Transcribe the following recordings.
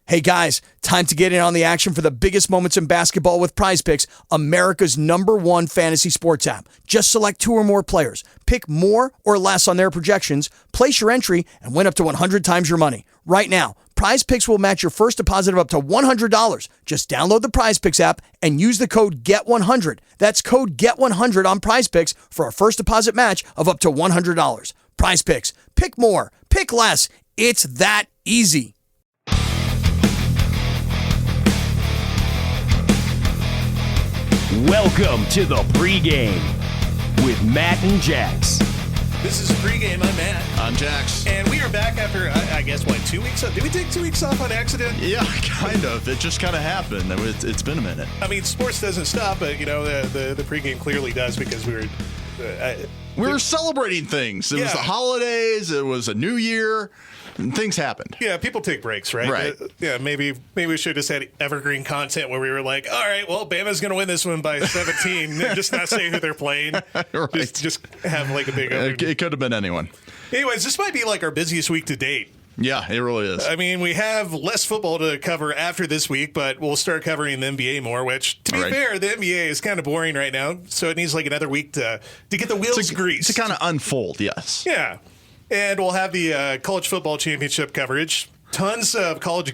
Hey guys, time to get in on the action for the biggest moments in basketball with Prize Picks, America's #1 fantasy sports app. Just select 2 or more players, pick more or less on their projections, place your entry, and win up to 100 times your money. Right now, Prize Picks will match your first deposit of up to $100. Just download the Prize Picks app and use the code GET100. That's code GET100 on Prize Picks for a first deposit match of up to $100. Prize Picks. Pick more. Pick less. It's that easy. Welcome to the Pregame with Matt and Jax. This is Pregame. I'm Matt. I'm Jax. And we are back after, I guess, 2 weeks off? Did we take 2 weeks off on accident? Yeah, kind of. It just kind of happened. It's been a minute. I mean, sports doesn't stop, but, the Pregame clearly does because we were celebrating things. It was the holidays. It was a new year. And things happened. Yeah, people take breaks, right? Right. Maybe we should have just had evergreen content where we were like, all right, well, Bama's going to win this one by 17. And just not say who they're playing. Right. Just have like a big... It could have been anyone. Anyways, this might be like our busiest week to date. Yeah, it really is. I mean, we have less football to cover after this week, but we'll start covering the NBA more, which, to be fair, the NBA is kind of boring right now, so it needs like another week to get the wheels greased. To kind of unfold, yes. Yeah. And we'll have the college football championship coverage, tons of college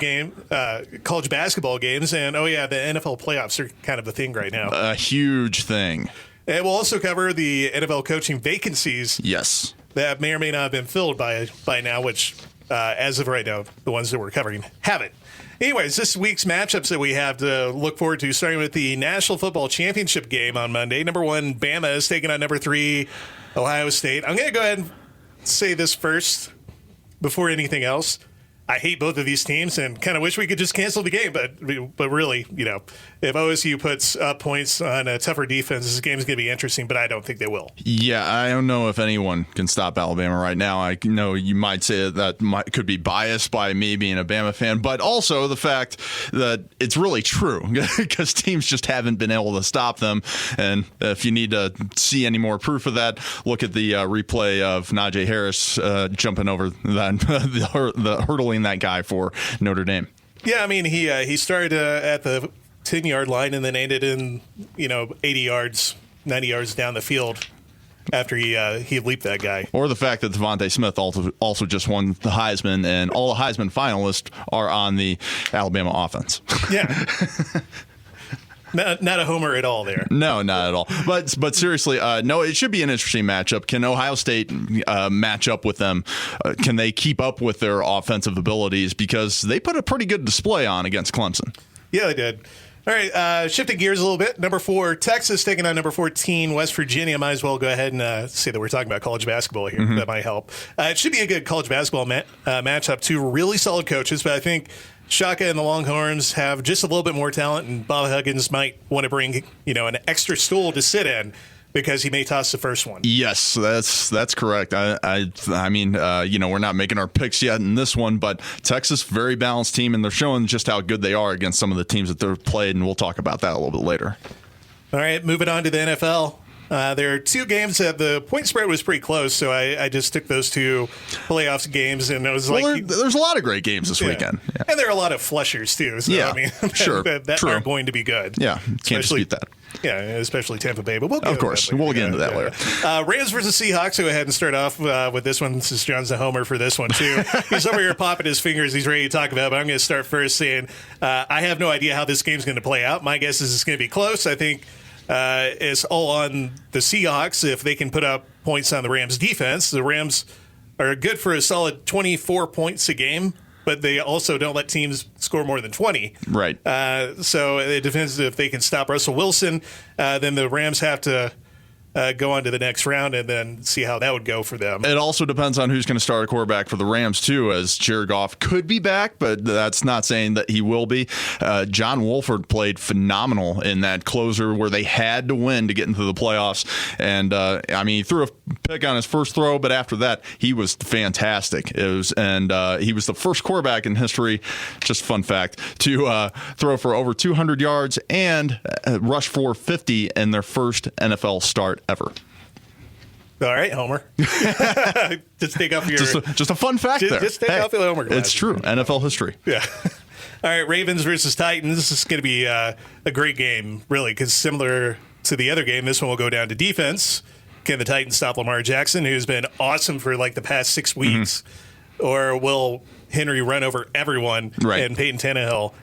basketball games, and, the NFL playoffs are kind of a thing right now. A huge thing. And we'll also cover the NFL coaching vacancies. Yes. That may or may not have been filled by now, which, as of right now, the ones that we're covering haven't. Anyways, this week's matchups that we have to look forward to, starting with the National Football Championship game on Monday. Number 1, Bama is taking on number 3, Ohio State. I'm going to go ahead and say this first before anything else. I hate both of these teams and kind of wish we could just cancel the game. But really, if OSU puts up points on a tougher defense, this game is going to be interesting, but I don't think they will. Yeah, I don't know if anyone can stop Alabama right now. I know you might say that could be biased by me being a Bama fan, but also the fact that it's really true because teams just haven't been able to stop them. And if you need to see any more proof of that, look at the replay of Najee Harris jumping over the hurdling that guy for Notre Dame. Yeah, I mean, he started at the 10-yard line and then ended in, 80 yards, 90 yards down the field after he leaped that guy. Or the fact that Devontae Smith also just won the Heisman, and all the Heisman finalists are on the Alabama offense. Yeah. Not a homer at all there. No, not at all. But seriously, no, it should be an interesting matchup. Can Ohio State match up with them? Can they keep up with their offensive abilities? Because they put a pretty good display on against Clemson. Yeah, they did. All right, shifting gears a little bit. Number 4, Texas taking on number 14, West Virginia. Might as well go ahead and say that we're talking about college basketball here. Mm-hmm. That might help. It should be a good college basketball matchup. 2 really solid coaches, but I think Shaka and the Longhorns have just a little bit more talent, and Bob Huggins might want to bring, an extra stool to sit in because he may toss the first one. Yes, that's correct. I mean, we're not making our picks yet in this one, but Texas, very balanced team, and they're showing just how good they are against some of the teams that they've played, and we'll talk about that a little bit later. All right, moving on to the NFL. There are 2 games that the point spread was pretty close, so I just took those 2 playoffs games, and it was there's a lot of great games this weekend. Yeah. And there are a lot of flushers, too. So, yeah, I mean, sure, that are going to be good. Yeah, can't dispute that. Yeah, especially Tampa Bay, but we'll get into that later. Rams versus Seahawks. Go ahead and start off with this one, since John's a homer for this one, too. He's over here popping his fingers. He's ready to talk about it, but I'm going to start first saying I have no idea how this game's going to play out. My guess is it's going to be close. I think it's all on the Seahawks if they can put up points on the Rams' defense. The Rams are good for a solid 24 points a game, but they also don't let teams score more than 20. Right. So it depends if they can stop Russell Wilson. Then the Rams have to go on to the next round and then see how that would go for them. It also depends on who's going to start a quarterback for the Rams, too, as Jared Goff could be back, but that's not saying that he will be. John Wolford played phenomenal in that closer where they had to win to get into the playoffs. And, he threw a pick on his first throw, but after that, he was fantastic. He was the first quarterback in history, just a fun fact, to throw for over 200 yards and rush for 50 in their first NFL start ever. All right, Homer. Just take off your... Just a fun fact there. Just take off the Homer glasses. It's true. NFL history. Yeah. All right, Ravens versus Titans. This is going to be a great game, really, because similar to the other game, this one will go down to defense. Can the Titans stop Lamar Jackson, who's been awesome for like the past 6 weeks? Or will Henry run over everyone and Peyton Tannehill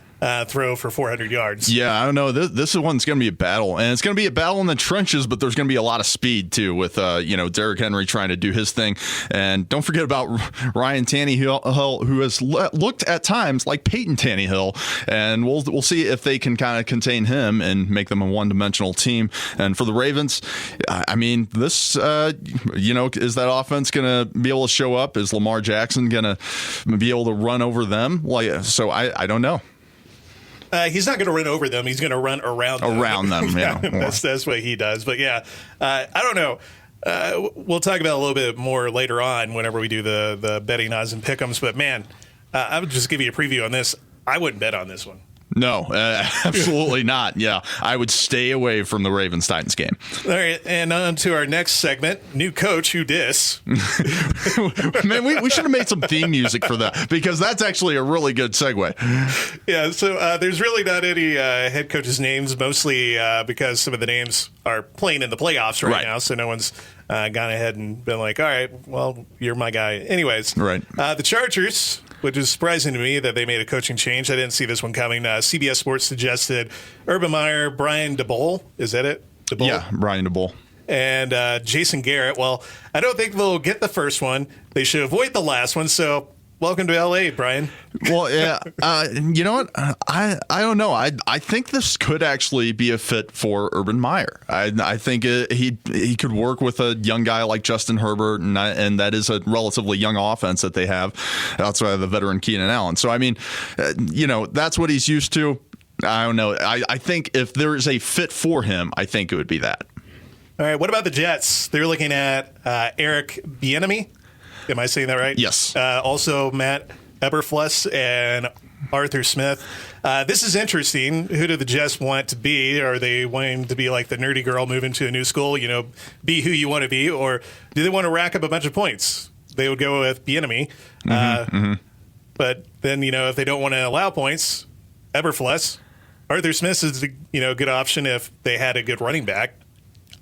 throw for 400 yards? Yeah, I don't know. This one's going to be a battle, and it's going to be a battle in the trenches, but there's going to be a lot of speed, too, with Derrick Henry trying to do his thing. And don't forget about Ryan Tannehill, who has looked at times like Peyton Tannehill, and we'll see if they can kind of contain him and make them a one-dimensional team. And for the Ravens, I mean, this, is that offense going to be able to show up? Is Lamar Jackson going to be able to run over them? So I don't know. He's not going to run over them. He's going to run around them. Around them, yeah. That's what he does. But, yeah, I don't know. We'll talk about it a little bit more later on whenever we do the betting odds and pick'ems. But, man, I would just give you a preview on this. I wouldn't bet on this one. No, absolutely not. Yeah, I would stay away from the Ravens-Titans game. All right, and on to our next segment, new coach, who dis? Man, we should have made some theme music for that, because that's actually a really good segue. Yeah, so there's really not any head coaches' names, mostly because some of the names are playing in the playoffs right now, so no one's gone ahead and been like, all right, well, you're my guy. Anyways, the Chargers, which is surprising to me that they made a coaching change. I didn't see this one coming. CBS Sports suggested Urban Meyer, Brian DeBole. Is that it? DeBole? Yeah, Brian DeBole. And Jason Garrett. Well, I don't think they'll get the first one. They should avoid the last one. So welcome to L.A., Brian. Well, yeah. You know what? I don't know. I think this could actually be a fit for Urban Meyer. I think he could work with a young guy like Justin Herbert, and that is a relatively young offense that they have outside of the veteran Keenan Allen. So, I mean, that's what he's used to. I don't know. I think if there is a fit for him, I think it would be that. All right. What about the Jets? They're looking at Eric Bieniemy. Am I saying that right? Yes. Also, Matt Eberflus and Arthur Smith. This is interesting. Who do the Jets want to be? Are they wanting to be like the nerdy girl moving to a new school, be who you want to be? Or do they want to rack up a bunch of points? They would go with Bieniemy. But then, if they don't want to allow points, Eberflus. Arthur Smith is a good option if they had a good running back.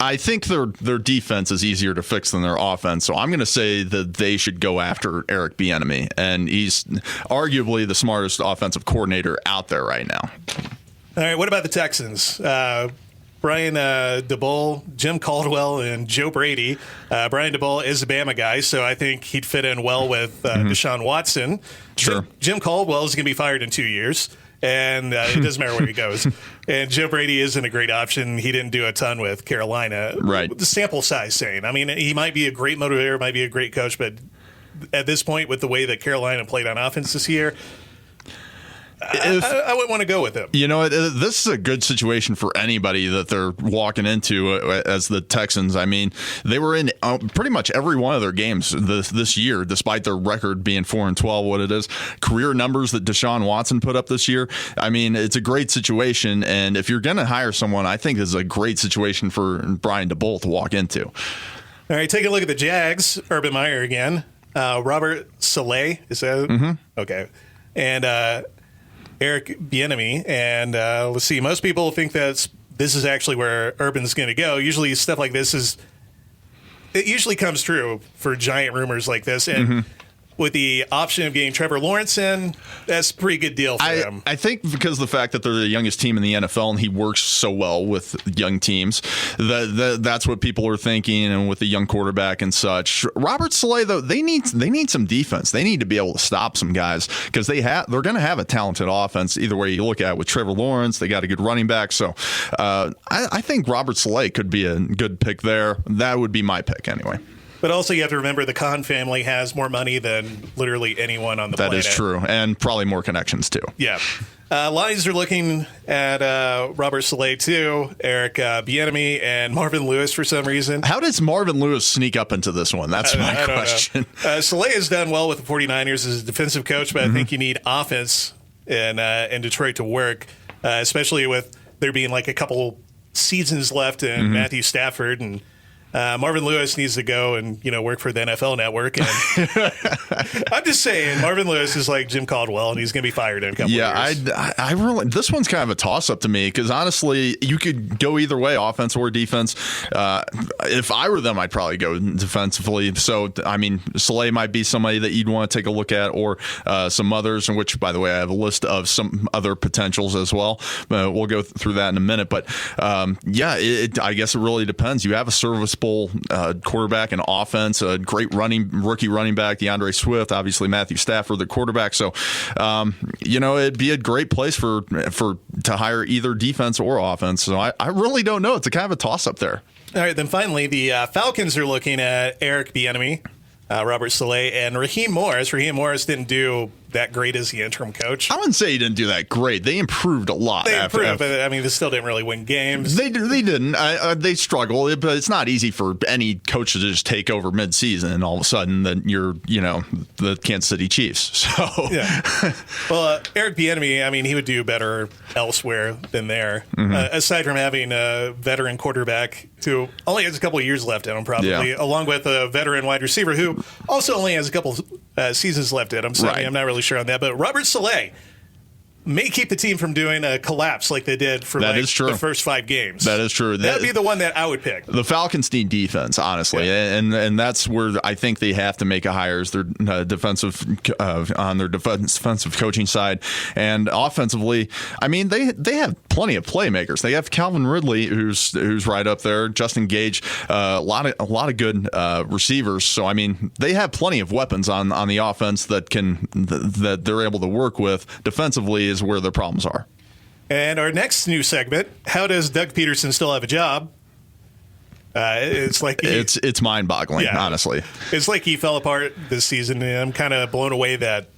I think their defense is easier to fix than their offense, so I'm going to say that they should go after Eric Bieniemy, and he's arguably the smartest offensive coordinator out there right now. All right, what about the Texans? Brian DeBole, Jim Caldwell, and Joe Brady. Brian DeBole is a Bama guy, so I think he'd fit in well with Deshaun Watson. Sure. Jim Caldwell is going to be fired in 2 years. And it doesn't matter where he goes. And Joe Brady isn't a great option. He didn't do a ton with Carolina. Right. The sample size saying. I mean, he might be a great motivator, might be a great coach, but at this point, with the way that Carolina played on offense this year, I wouldn't want to go with him. This is a good situation for anybody that they're walking into as the Texans. I mean, they were in pretty much every one of their games this year, despite their record being 4-12, what it is. Career numbers that Deshaun Watson put up this year. I mean, it's a great situation. And if you're going to hire someone, I think this is a great situation for Brian DeBole to walk into. All right, take a look at the Jags. Urban Meyer again. Robert Saleh, is that? Okay. And Eric Bieniemy, and let's see. Most people think that this is actually where Urban's going to go. Usually, stuff like this usually comes true for giant rumors like this, and with the option of getting Trevor Lawrence in, that's a pretty good deal for him. I think because of the fact that they're the youngest team in the NFL and he works so well with young teams, that's what people are thinking, and with the young quarterback and such. Robert Saleh, though, they need some defense. They need to be able to stop some guys because they're going to have a talented offense either way you look at it. With Trevor Lawrence, they got a good running back. So I think Robert Saleh could be a good pick there. That would be my pick anyway. But also you have to remember the Khan family has more money than literally anyone on the planet. That is true, and probably more connections too. Yeah. Lions are looking at Robert Saleh too, Eric Bieniemy, and Marvin Lewis for some reason. How does Marvin Lewis sneak up into this one? That's my question. Saleh has done well with the 49ers as a defensive coach, but I think you need offense in Detroit to work, especially with there being like a couple seasons left in Matthew Stafford and Marvin Lewis needs to go and work for the NFL Network. And I'm just saying, Marvin Lewis is like Jim Caldwell, and he's going to be fired in a couple of years. I really, this one's kind of a toss up to me because honestly, you could go either way, offense or defense. If I were them, I'd probably go defensively. So I mean, Saleh might be somebody that you'd want to take a look at, or some others. In which, by the way, I have a list of some other potentials as well. We'll go through that in a minute. But I guess it really depends. You have a serviceable quarterback and offense, a great rookie running back, DeAndre Swift, obviously Matthew Stafford, the quarterback. So, it'd be a great place to hire either defense or offense. So I really don't know. It's a kind of a toss up there. All right, then finally, the Falcons are looking at Eric Bieniemy, Robert Saleh, and Raheem Morris. Raheem Morris didn't do that great as the interim coach. I wouldn't say he didn't do that great. They improved a lot. They improved, but I mean, they still didn't really win games. They didn't. They struggled, but it's not easy for any coach to just take over midseason and all of a sudden that you're, the Kansas City Chiefs. So, yeah. Well, Eric Bieniemy, I mean, he would do better elsewhere than there. Aside from having a veteran quarterback who only has a couple of years left in him, probably, along with a veteran wide receiver who also only has a couple seasons left in him. So I'm not really sure on that. But Robert Saleh may keep the team from doing a collapse like they did for the first 5 games. That is true. That would be the one that I would pick. The Falcons need defense, honestly, and that's where I think they have to make a hire is their defensive on their defensive coaching side, and offensively. I mean, they have plenty of playmakers. They have Calvin Ridley, who's right up there. Justin Gage, a lot of good receivers. So I mean, they have plenty of weapons on the offense that they're able to work with. Defensively is where the problems are. And our next new segment, how does Doug Peterson still have a job? It's like it's mind-boggling, honestly. It's like he fell apart this season, and I'm kind of blown away that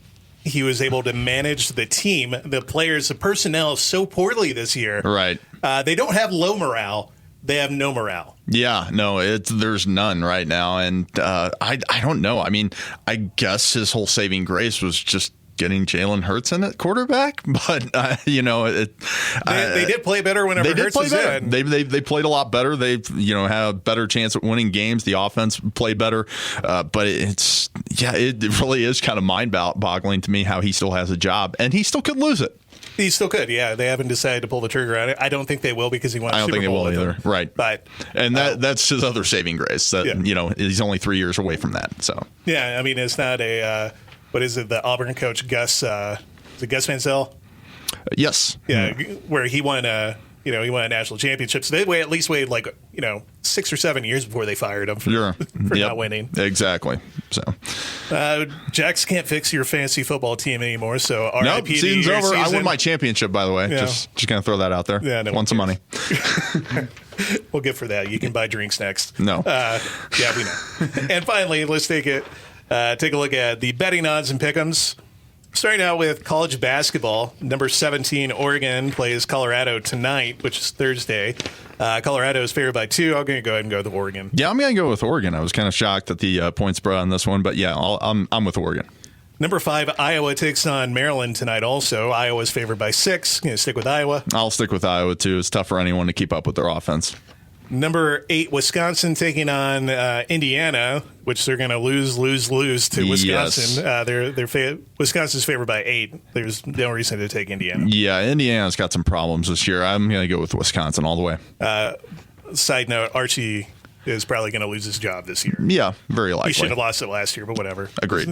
he was able to manage the team, the players, the personnel so poorly this year. Right. They don't have low morale. They have no morale. Yeah, no, there's none right now. And I don't know. I mean, I guess his whole saving grace was just getting Jalen Hurts in at quarterback, but they did play better whenever Hurts was in. They played a lot better. They had a better chance at winning games. The offense played better, but it really is kind of mind-boggling to me how he still has a job and he still could lose it. He still could, yeah. They haven't decided to pull the trigger on it. I don't think they will because he won. I don't think they will either. Right, but that's his other saving grace. That he's only 3 years away from that. So yeah, I mean it's not a. What is it? The Auburn coach Gus? Is it Gus Mansell? Yes. Yeah, where he won. He won a national championship. So they at least waited 6 or 7 years before they fired him for not winning. Exactly. So Jax can't fix your fantasy football team anymore. So nope, season's over. I won my championship, by the way. Yeah. Just gonna throw that out there. Yeah, no, won some money. We'll get for that. You can buy drinks next. No. Yeah, we know. And finally, let's take a look at the betting odds and pick'ems. Starting out with college basketball, number 17 Oregon plays Colorado tonight, which is Thursday. Colorado is favored by 2. I'm going to go ahead and go with Oregon. Yeah, I'm going to go with Oregon. I was kind of shocked at the point spread on this one, but yeah, I'm with Oregon. Number 5, Iowa takes on Maryland tonight also. Iowa's favored by 6. Going to stick with Iowa. I'll stick with Iowa, too. It's tough for anyone to keep up with their offense. Number 8, Wisconsin taking on Indiana, which they're going to lose to Wisconsin. Yes. Wisconsin's favored by 8. There's no reason to take Indiana. Yeah, Indiana's got some problems this year. I'm going to go with Wisconsin all the way. Side note, Archie is probably going to lose his job this year. Yeah, very likely. He should have lost it last year, but whatever. Agreed.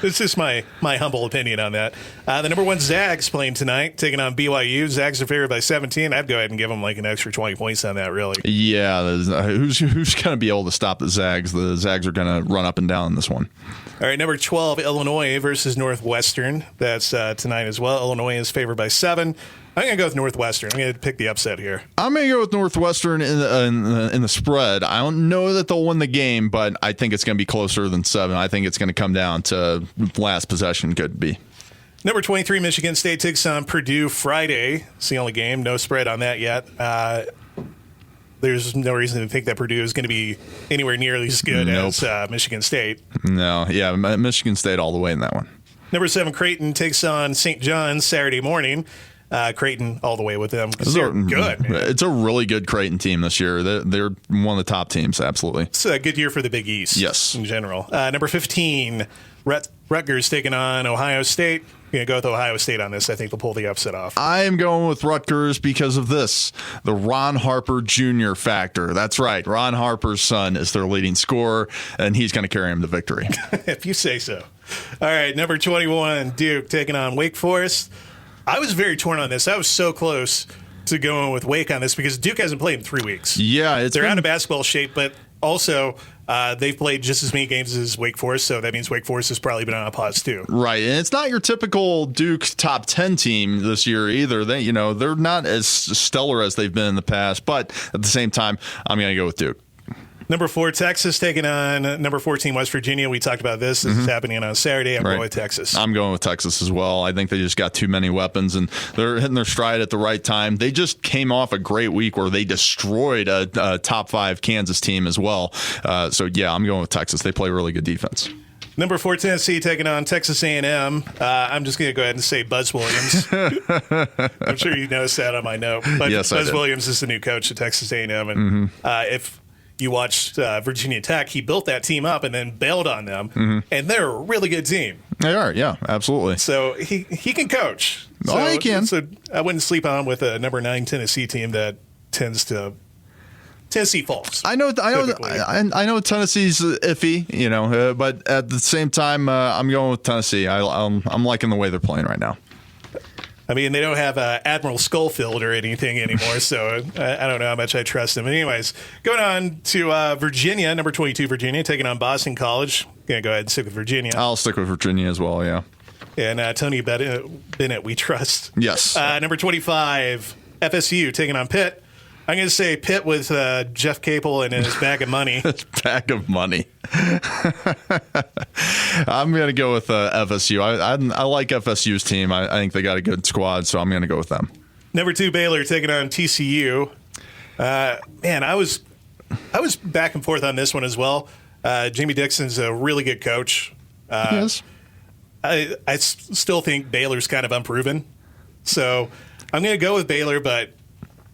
It's just my humble opinion on that. The number 1 Zags playing tonight, taking on BYU. Zags are favored by 17. I'd go ahead and give them an extra 20 points on that, really. Yeah, who's going to be able to stop the Zags? The Zags are going to run up and down in this one. All right, number 12, Illinois versus Northwestern. That's tonight as well. Illinois is favored by 7. I'm going to go with Northwestern. I'm going to pick the upset here. I'm going to go with Northwestern in the spread. I don't know that they'll win the game, but I think it's going to be closer than 7. I think it's going to come down to last possession could be. Number 23, Michigan State takes on Purdue Friday. It's the only game. No spread on that yet. There's no reason to think that Purdue is going to be anywhere nearly as good as Michigan State. No, yeah, Michigan State all the way in that one. Number 7, Creighton takes on St. John's Saturday morning. Creighton all the way with them because they're good. Man. It's a really good Creighton team this year. They're one of the top teams, absolutely. It's a good year for the Big East. Yes. In general. Number 15, Rutgers taking on Ohio State. Going to go with Ohio State on this. I think they'll pull the upset off. I am going with Rutgers because of this, the Ron Harper Jr. factor. That's right. Ron Harper's son is their leading scorer, and he's going to carry him to victory. If you say so. All right, number 21, Duke taking on Wake Forest. I was very torn on this. I was so close to going with Wake on this because Duke hasn't played in 3 weeks. Yeah, they're out of basketball shape, but also they've played just as many games as Wake Forest, so that means Wake Forest has probably been on a pause too. Right, and it's not your typical Duke top 10 team this year either. They're not as stellar as they've been in the past, but at the same time, I'm going to go with Duke. Number 4, Texas taking on number 14, West Virginia. We talked about this. This is happening on Saturday. I'm going with Texas. I'm going with Texas as well. I think they just got too many weapons, and they're hitting their stride at the right time. They just came off a great week where they destroyed a top 5 Kansas team as well. So, yeah, I'm going with Texas. They play really good defense. Number 4, Tennessee taking on Texas A&M. I'm just going to go ahead and say Buzz Williams. I'm sure you noticed that on my note. But yes, Buzz Williams is the new coach at Texas A&M, and if you watched Virginia Tech, he built that team up and then bailed on them, and they're a really good team. They are, yeah, absolutely. So he can coach. Oh, he can. So I wouldn't sleep on with a number 9 Tennessee team that Tennessee falls. I know Tennessee's iffy, but at the same time, I'm going with Tennessee. I'm liking the way they're playing right now. I mean, they don't have Admiral Schofield or anything anymore, so I don't know how much I trust them. Anyways, going on to Virginia, number 22 Virginia, taking on Boston College. Going to go ahead and stick with Virginia. I'll stick with Virginia as well, yeah. And Tony Bennett, we trust. Yes. Number 25, FSU, taking on Pitt. I'm going to say Pitt with Jeff Capel and his bag of money. His bag of money. I'm going to go with FSU. I like FSU's team. I think they got a good squad, so I'm going to go with them. Number 2, Baylor taking on TCU. Man, I was back and forth on this one as well. Jamie Dixon's a really good coach. Yes. I still think Baylor's kind of unproven. So I'm going to go with Baylor, but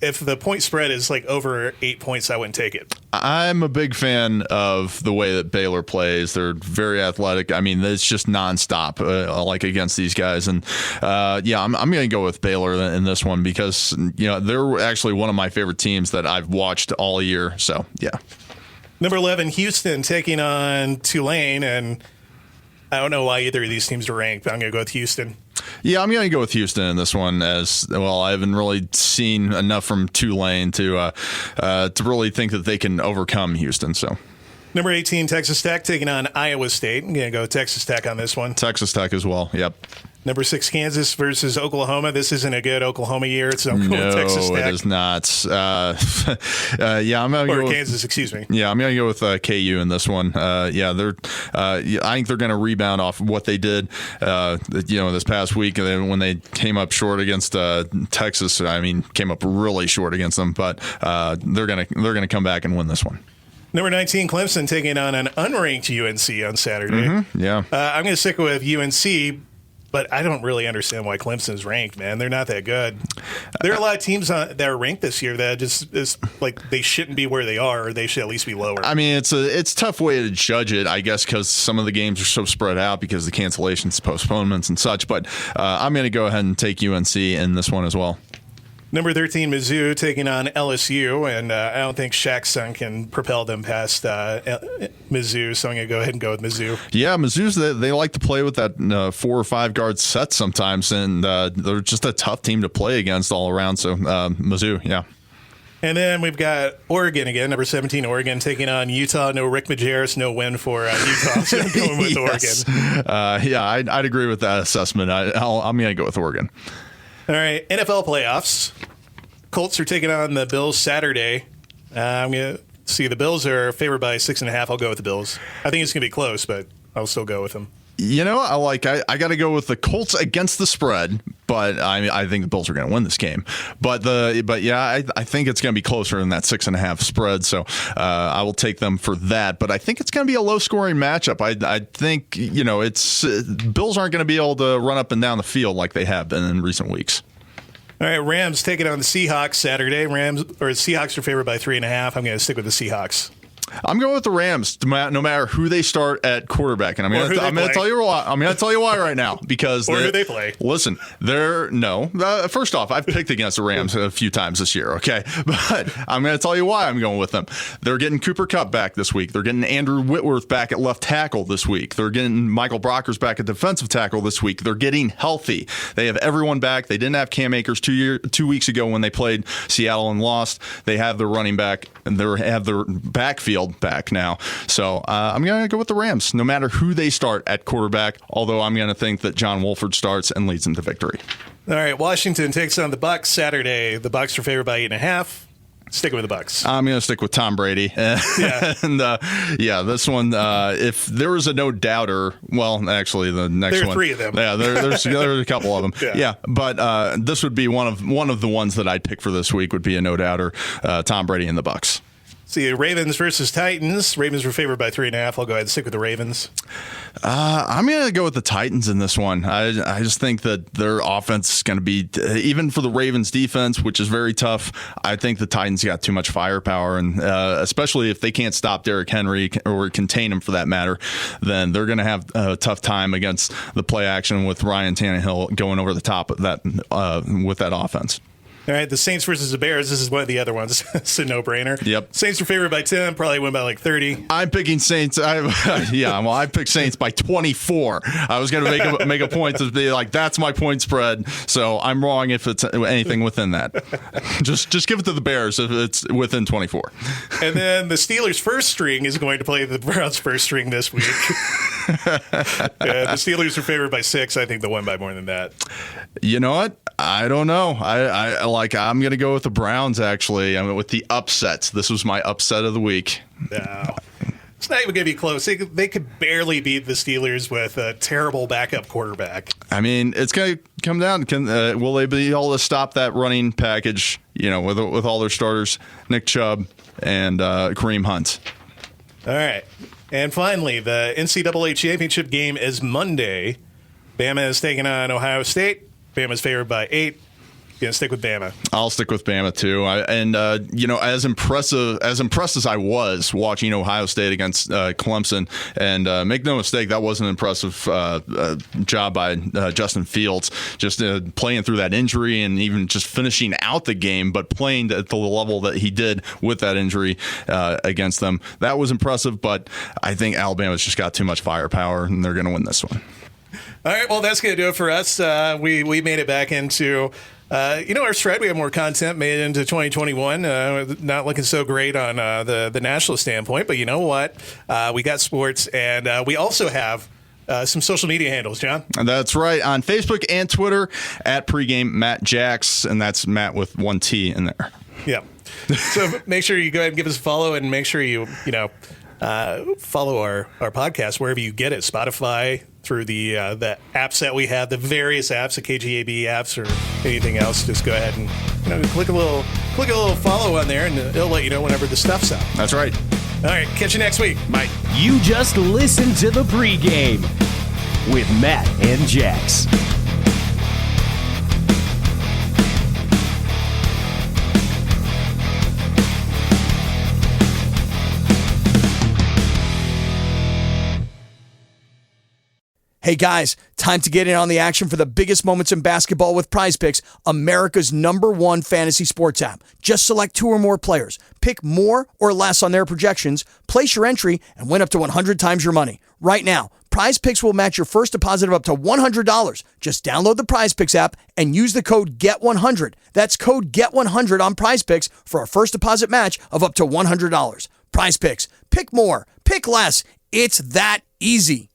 if the point spread is like over 8 points, I wouldn't take it. I'm a big fan of the way that Baylor plays. They're very athletic. I mean, it's just nonstop, like against these guys. And I'm going to go with Baylor in this one because they're actually one of my favorite teams that I've watched all year. So yeah. Number 11, Houston taking on Tulane, and I don't know why either of these teams are ranked, but I'm going to go with Houston. Yeah, I'm going to go with Houston in this one as well. I haven't really seen enough from Tulane to really think that they can overcome Houston. So, number 18, Texas Tech taking on Iowa State. I'm going to go with Texas Tech on this one. Texas Tech as well. Yep. Number 6, Kansas versus Oklahoma. This isn't a good Oklahoma year, so I'm going with Texas Tech. No, it is not. I'm going to go Kansas, excuse me. Yeah, I'm going to go with KU in this one. I think they're going to rebound off what they did, this past week when they came up short against Texas. I mean, came up really short against them, but they're going to come back and win this one. Number 19, Clemson taking on an unranked UNC on Saturday. Mm-hmm. Yeah, I'm going to stick with UNC. But I don't really understand why Clemson's ranked, man. They're not that good. There are a lot of teams that are ranked this year that just is like they shouldn't be where they are, or they should at least be lower. I mean, it's a tough way to judge it, I guess, because some of the games are so spread out because of the cancellations, postponements, and such. But I'm going to go ahead and take UNC in this one as well. Number 13, Mizzou taking on LSU, and I don't think Shaq's son can propel them past Mizzou, so I'm going to go ahead and go with Mizzou. Yeah, Mizzou's, they like to play with that 4 or 5 guard set sometimes, and they're just a tough team to play against all around, so Mizzou, yeah. And then we've got Oregon again, number 17, Oregon taking on Utah. No Rick Majerus, no win for Utah, so I'm going with Oregon. I'd agree with that assessment. I'm going to go with Oregon. All right, NFL playoffs. Colts are taking on the Bills Saturday. I'm going to see the Bills are favored by 6.5. I'll go with the Bills. I think it's going to be close, but I'll still go with them. I got to go with the Colts against the spread, but I think the Bills are going to win this game. I think it's going to be closer than that 6.5 spread. So I will take them for that. But I think it's going to be a low scoring matchup. I think Bills aren't going to be able to run up and down the field like they have been in recent weeks. All right, Rams taking on the Seahawks Saturday. Seahawks are favored by 3.5. I'm going to stick with the Seahawks. I'm going with the Rams, no matter who they start at quarterback, and I'm going to tell you why. I'm going to tell you why right now because who they play. Listen, first off, I've picked against the Rams a few times this year, okay, but I'm going to tell you why I'm going with them. They're getting Cooper Kupp back this week. They're getting Andrew Whitworth back at left tackle this week. They're getting Michael Brockers back at defensive tackle this week. They're getting healthy. They have everyone back. They didn't have Cam Akers 2 weeks ago when they played Seattle and lost. They have their running back and they have their backfield back now. So I'm going to go with the Rams, no matter who they start at quarterback, although I'm going to think that John Wolford starts and leads them to victory. All right, Washington takes on the Bucs Saturday. The Bucs are favored by 8.5. Sticking with the Bucs. I'm going to stick with Tom Brady. Yeah. And this one, if there was a no doubter, well, actually, the next there are one. 3 of them. Yeah, there's a couple of them. Yeah, but this would be one of the ones that I'd pick for this week would be a no doubter, Tom Brady and the Bucs. See, Ravens versus Titans. Ravens were favored by 3.5. I'll go ahead and stick with the Ravens. I'm going to go with the Titans in this one. I just think that their offense is going to be, even for the Ravens defense, which is very tough, I think the Titans got too much firepower. And especially if they can't stop Derrick Henry or contain him for that matter, then they're going to have a tough time against the play action with Ryan Tannehill going over the top of that with that offense. All right, the Saints versus the Bears. This is one of the other ones. It's a no-brainer. Yep. Saints are favored by 10. Probably win by like 30. I'm picking Saints. I picked Saints by 24. I was going to make a point to be like, that's my point spread. So I'm wrong if it's anything within that. Just give it to the Bears if it's within 24. And then the Steelers' first string is going to play the Browns' first string this week. The Steelers are favored by 6. I think they'll win by more than that. You know what? I don't know. I'm going to go with the Browns, actually. I mean, with the upsets. This was my upset of the week. No. It's not even going to be close. They could barely beat the Steelers with a terrible backup quarterback. I mean, it's going to come down. Will they be able to stop that running package, with all their starters, Nick Chubb and Kareem Hunt? All right. And finally, the NCAA championship game is Monday. Bama is taking on Ohio State. Bama's favored by 8. Going to stick with Bama. I'll stick with Bama too. As impressed as I was watching Ohio State against Clemson, and make no mistake, that was an impressive job by Justin Fields, just playing through that injury and even just finishing out the game, but playing at the level that he did with that injury against them. That was impressive, but I think Alabama's just got too much firepower, and they're going to win this one. All right, well, that's going to do it for us. We made it back into, our stride. We have more content made into 2021. Not looking so great on the national standpoint, but you know what? We got sports, and we also have some social media handles, John. That's right. On Facebook and Twitter, at Pregame Matt Jax, and that's Matt with 1 T in there. Yeah. So make sure you go ahead and give us a follow, and make sure you follow our podcast wherever you get it. Spotify, through the apps that we have, the various apps, the KGAB apps or anything else. Just go ahead and click a little follow on there, and it'll let you know whenever the stuff's out. That's right. All right, catch you next week. Bye. You just listened to the Pregame with Matt and Jax. Hey guys, time to get in on the action for the biggest moments in basketball with Prize Picks, America's #1 fantasy sports app. Just select 2 or more players, pick more or less on their projections, place your entry, and win up to 100 times your money. Right now, Prize Picks will match your first deposit of up to $100. Just download the Prize Picks app and use the code GET100. That's code GET100 on Prize Picks for a first deposit match of up to $100. Prize Picks. Pick more. Pick less. It's that easy.